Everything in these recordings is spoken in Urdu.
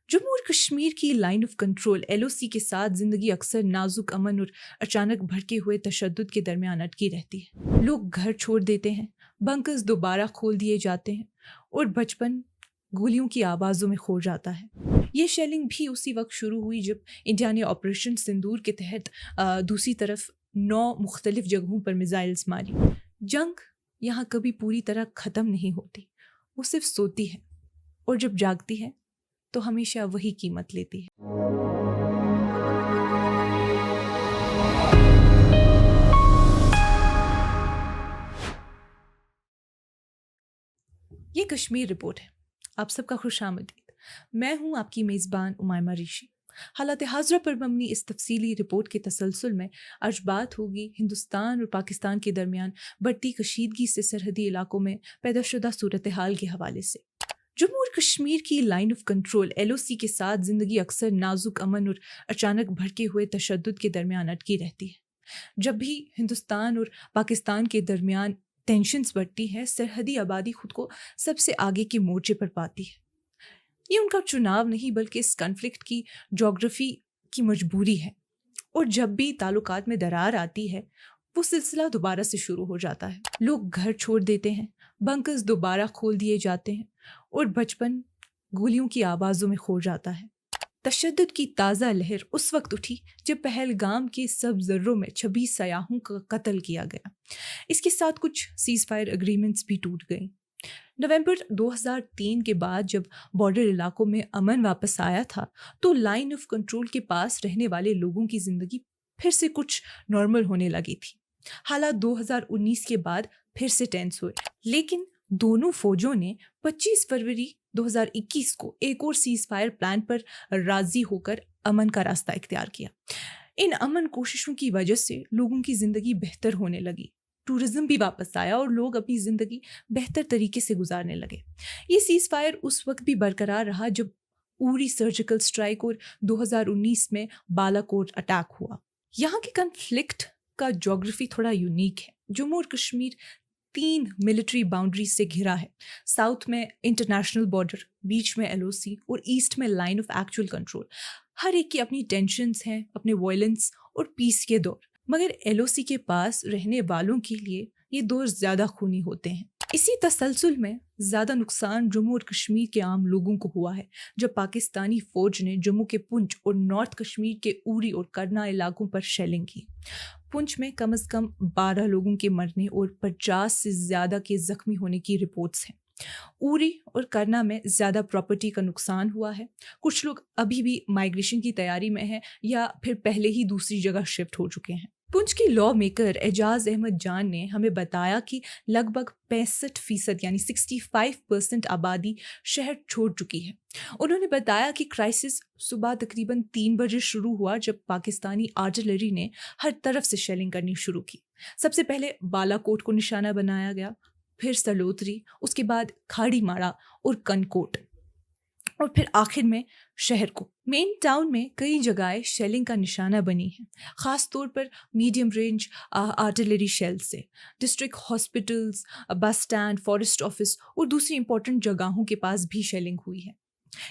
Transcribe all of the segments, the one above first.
جموں اور کشمیر کی لائن آف کنٹرول LOC کے ساتھ زندگی اکثر نازک امن اور اچانک بھڑکے ہوئے تشدد کے درمیان اٹکی رہتی ہے۔ لوگ گھر چھوڑ دیتے ہیں، بنکرز دوبارہ کھول دیے جاتے ہیں اور بچپن گولیوں کی آوازوں میں کھو جاتا ہے۔ یہ شیلنگ بھی اسی وقت شروع ہوئی جب انڈیا نے آپریشن سندور کے تحت دوسری طرف 9 مختلف جگہوں پر میزائلز ماری۔ جنگ یہاں کبھی پوری طرح ختم نہیں ہوتی، وہ صرف سوتی ہے اور جب جاگتی ہے تو ہمیشہ وہی قیمت لیتی ہے۔ یہ کشمیر رپورٹ ہے۔ آپ سب کا خوش آمدید۔ میں ہوں آپ کی میزبان امیمہ ریشی۔ حالات حاضرہ پر مبنی اس تفصیلی رپورٹ کے تسلسل میں آج بات ہوگی ہندوستان اور پاکستان کے درمیان بڑھتی کشیدگی سے سرحدی علاقوں میں پیدا شدہ صورتحال کے حوالے سے۔ جموں اور کشمیر کی لائن آف کنٹرول LOC کے ساتھ زندگی اکثر نازک امن اور اچانک بھڑکے ہوئے تشدد کے درمیان اٹکی رہتی ہے۔ جب بھی ہندوستان اور پاکستان کے درمیان ٹینشنز بڑھتی ہے، سرحدی آبادی خود کو سب سے آگے کے مورچے پر پاتی ہے۔ یہ ان کا چناو نہیں بلکہ اس کنفلکٹ کی جغرافی کی مجبوری ہے، اور جب بھی تعلقات میں درار آتی ہے وہ سلسلہ دوبارہ سے شروع ہو جاتا ہے۔ لوگ گھر چھوڑ دیتے ہیں، بنکرز دوبارہ کھول دیے جاتے ہیں اور بچپن گولیوں کی آوازوں میں کھو جاتا ہے۔ تشدد کی تازہ لہر اس وقت اٹھی جب پہلگام کے سب ذروں میں 26 سیاحوں کا قتل کیا گیا۔ اس کے ساتھ کچھ سیز فائر اگریمنٹس بھی ٹوٹ گئیں۔ نومبر 2003 کے بعد جب بارڈر علاقوں میں امن واپس آیا تھا تو لائن آف کنٹرول کے پاس رہنے والے لوگوں کی زندگی پھر سے کچھ نارمل ہونے لگی تھی۔ حالات 2019 کے بعد پھر سے ٹینس ہوئے، لیکن دونوں فوجوں نے 25 فروری 2021 کو ایک اور سیز فائر پلان پر راضی ہو کر امن کا راستہ اختیار کیا۔ ان امن کوششوں کی وجہ سے لوگوں کی زندگی بہتر ہونے لگی، ٹورزم بھی واپس آیا اور لوگ اپنی زندگی بہتر طریقے سے گزارنے لگے۔ یہ سیز فائر اس وقت بھی برقرار رہا جب اوری سرجیکل اسٹرائک اور 2019 میں بالا کوٹ اٹیک ہوا۔ یہاں کے کنفلکٹ کا جغرافی تھوڑا یونیک ہے۔ جموں اور کشمیر 3 ملٹری باؤنڈریز سے گھرا ہے۔ ساؤتھ میں انٹرنیشنل بارڈر، بیچ میں LOC اور ایسٹ میں لائن آف ایکچوئل کنٹرول۔ ہر ایک کی اپنی ٹینشنز ہیں، اپنے وائلنس اور پیس کے دور، مگر LOC کے پاس رہنے والوں کے لیے یہ دور زیادہ خونی ہوتے ہیں۔ اسی تسلسل میں زیادہ نقصان جموں اور کشمیر کے عام لوگوں کو ہوا ہے جب پاکستانی فوج نے جموں کے پونچھ اور نارتھ کشمیر کے اوری اور کرنا علاقوں پر شیلنگ کی۔ پونچھ میں کم از کم 12 لوگوں کے مرنے اور 50 سے زیادہ کے زخمی ہونے کی رپورٹس ہیں۔ اوری اور کرنا میں زیادہ پراپرٹی کا نقصان ہوا ہے۔ کچھ لوگ ابھی بھی مائیگریشن کی تیاری میں ہیں یا پھر پہلے ہی دوسری جگہ شفٹ ہو چکے ہیں۔ پونچھ کی لا میکر اعجاز احمد جان نے ہمیں بتایا کہ لگ بھگ 65% یعنی 65% آبادی شہر چھوڑ چکی ہے۔ انہوں نے بتایا کہ کرائسس صبح تقریباً 3 بجے شروع ہوا جب پاکستانی آرٹلری نے ہر طرف سے شیلنگ کرنی شروع کی۔ سب سے پہلے بالا کوٹ کو نشانہ بنایا گیا، پھر سلوتری، اس کے بعد کھاڑی ماڑا اور کنکوٹ، اور پھر آخر میں شہر کو۔ مین ٹاؤن میں کئی جگہیں شیلنگ کا نشانہ بنی ہیں، خاص طور پر میڈیم رینج آرٹلری شیل سے۔ District hospitals, bus stand, forest office اور دوسری امپورٹنٹ جگہوں کے پاس بھی شیلنگ ہوئی ہے۔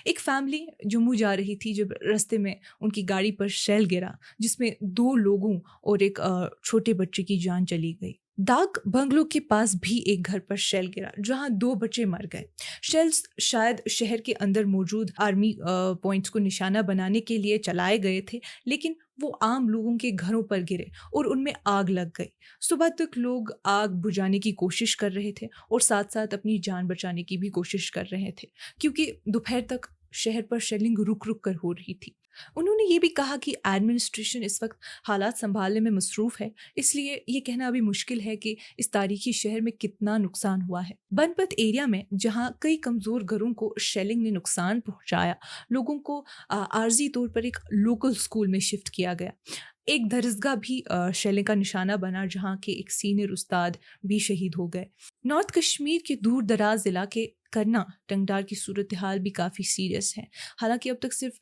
ایک فیملی جموں جا رہی تھی جب رستے میں ان کی گاڑی پر شیل گرا جس میں 2 لوگوں اور ایک چھوٹے بچے کی جان چلی گئی۔ ڈاک بنگلو کے پاس بھی ایک گھر پر شیل گرا جہاں 2 بچے مر گئے۔ شیلز شاید شہر کے اندر موجود آرمی پوائنٹس کو نشانہ بنانے کے لیے چلائے گئے تھے، لیکن وہ عام لوگوں کے گھروں پر گرے اور ان میں آگ لگ گئی۔ صبح تک لوگ آگ بجھانے کی کوشش کر رہے تھے اور ساتھ ساتھ اپنی جان بچانے کی بھی کوشش کر رہے تھے، کیونکہ دوپہر تک شہر پر شیلنگ رک رک کر ہو رہی تھی۔ انہوں نے یہ بھی کہا کہ ایڈمنسٹریشن اس وقت حالات سنبھالنے میں مصروف ہے، اس لیے یہ کہنا ابھی مشکل ہے کہ اس تاریخی شہر میں کتنا نقصان ہوا ہے۔ بنپت ایریا میں جہاں کئی کمزور گھروں کو شیلنگ نے نقصان پہنچایا، لوگوں کو عارضی طور پر ایک لوکل اسکول میں شفٹ کیا گیا۔ ایک درسگاہ بھی شیلنگ کا نشانہ بنا جہاں کے ایک سینئر استاد بھی شہید ہو گئے۔ نارتھ کشمیر کے دور دراز علاقے کرنا ٹنگڈار کی صورتحال بھی کافی سیریس ہے۔ حالانکہ اب تک صرف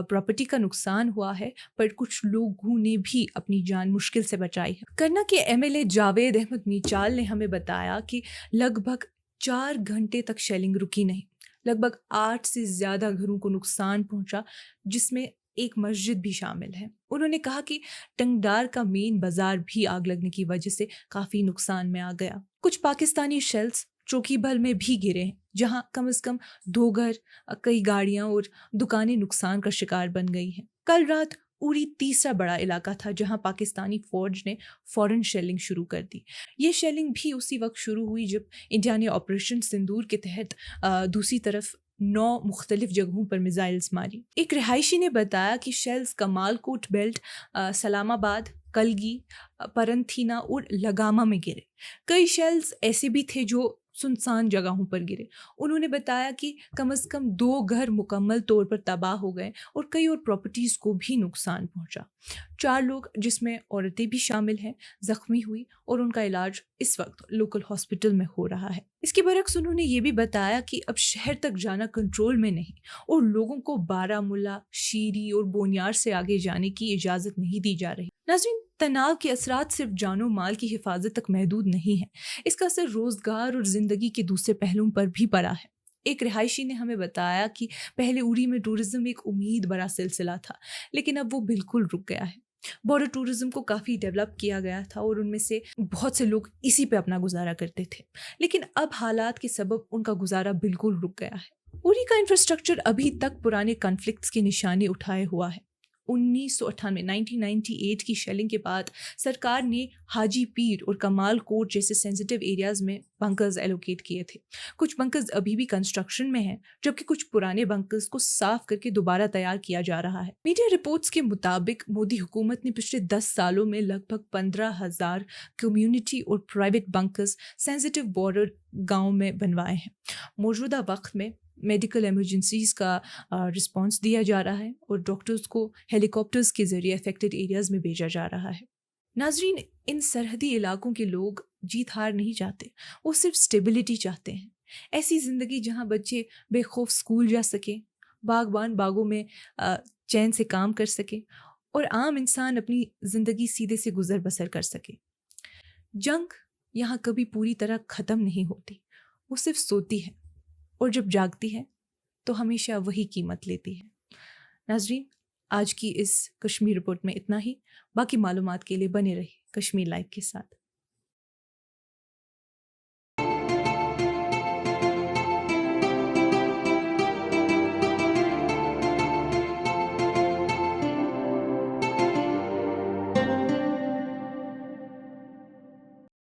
پراپرٹی کا نقصان ہوا ہے، پر کچھ لوگوں نے بھی اپنی جان مشکل سے بچائی ہے۔ کرنا کے MLA جاوید احمد میچال نے ہمیں بتایا کہ لگ بھگ 4 گھنٹے تک شیلنگ رکی نہیں۔ لگ بھگ 8 سے زیادہ گھروں کو نقصان پہنچا، جس میں ایک مسجد بھی شامل ہے۔ انہوں نے کہا کہ ٹنگڈار کا مین بازار بھی آگ لگنے کی وجہ سے کافی نقصان میں آ گیا۔ کچھ پاکستانی شیلز چوکی بل میں بھی گرے ہیں، جہاں کم از کم 2 گھر، کئی گاڑیاں اور دکانیں نقصان کا شکار بن گئی ہیں۔ کل رات اوری تیسرا بڑا علاقہ تھا جہاں پاکستانی فوج نے فوراً شیلنگ شروع کر دی۔ یہ شیلنگ بھی اسی وقت شروع ہوئی جب انڈیا نے آپریشن سندور کے تحت دوسری طرف 9 مختلف جگہوں پر میزائلز ماری۔ ایک رہائشی نے بتایا کہ شیلز کمال کوٹ بیلٹ، سلام آباد، کلگی، پرنتھینا اور لگاما میں گرے۔ کئی شیلز ایسے بھی تھے جو سنسان جگہوں پر گرے۔ انہوں نے بتایا کہ کم از کم 2 گھر مکمل طور پر تباہ ہو گئے اور کئی اور پراپرٹیز کو بھی نقصان پہنچا۔ 4 لوگ، جس میں عورتیں بھی شامل ہیں، زخمی ہوئی اور ان کا علاج اس وقت لوکل ہاسپٹل میں ہو رہا ہے۔ اس کے برعکس انہوں نے یہ بھی بتایا کہ اب شہر تک جانا کنٹرول میں نہیں اور لوگوں کو بارہ مولہ، شیری اور بونیار سے آگے جانے کی اجازت نہیں دی جا رہی۔ ناظرین، تناؤ کے اثرات صرف جان و مال کی حفاظت تک محدود نہیں ہیں، اس کا اثر روزگار اور زندگی کے دوسرے پہلوؤں پر بھی پڑا ہے۔ ایک رہائشی نے ہمیں بتایا کہ پہلے اوری میں ٹورزم ایک امید بڑا سلسلہ تھا، لیکن اب وہ بالکل رک گیا ہے۔ بارڈر ٹورزم کو کافی ڈیولپ کیا گیا تھا اور ان میں سے بہت سے لوگ اسی پہ اپنا گزارا کرتے تھے، لیکن اب حالات کے سبب ان کا گزارا بالکل رک گیا ہے۔ اوری کا انفراسٹرکچر ابھی تک پرانے کنفلکٹس کے نشانے اٹھائے ہوا ہے۔ 1998 کی شیلنگ کے بعد سرکار نے حاجی پیر اور کمال کوٹ جیسے سینسٹیو ایریاز میں بنکرز ایلوکیٹ کیے تھے۔ کچھ بنکرز ابھی بھی کنسٹرکشن میں ہیں، جبکہ کچھ پرانے بنکرز کو صاف کر کے دوبارہ تیار کیا جا رہا ہے۔ میڈیا رپورٹس کے مطابق مودی حکومت نے پچھلے 10 سالوں میں لگ بھگ 15,000 کمیونٹی اور پرائیویٹ بنکرز سینسٹیو بارڈر گاؤں میں بنوائے ہیں۔ موجودہ وقت میں میڈیکل ایمرجنسیز کا رسپانس دیا جا رہا ہے اور ڈاکٹرز کو ہیلی کاپٹرز کے ذریعے افیکٹڈ ایریاز میں بھیجا جا رہا ہے۔ ناظرین، ان سرحدی علاقوں کے لوگ جیت ہار نہیں چاہتے، وہ صرف سٹیبلٹی چاہتے ہیں۔ ایسی زندگی جہاں بچے بے خوف اسکول جا سکیں، باغبان باغوں میں چین سے کام کر سکیں اور عام انسان اپنی زندگی سیدھے سے گزر بسر کر سکے۔ جنگ یہاں کبھی پوری طرح ختم نہیں ہوتی، وہ صرف سوتی ہے اور جب جاگتی ہے تو ہمیشہ وہی قیمت لیتی ہے۔ ناظرین، آج کی اس کشمیر رپورٹ میں اتنا ہی۔ باقی معلومات کے لیے بنے رہیے کشمیر لائیو کے ساتھ۔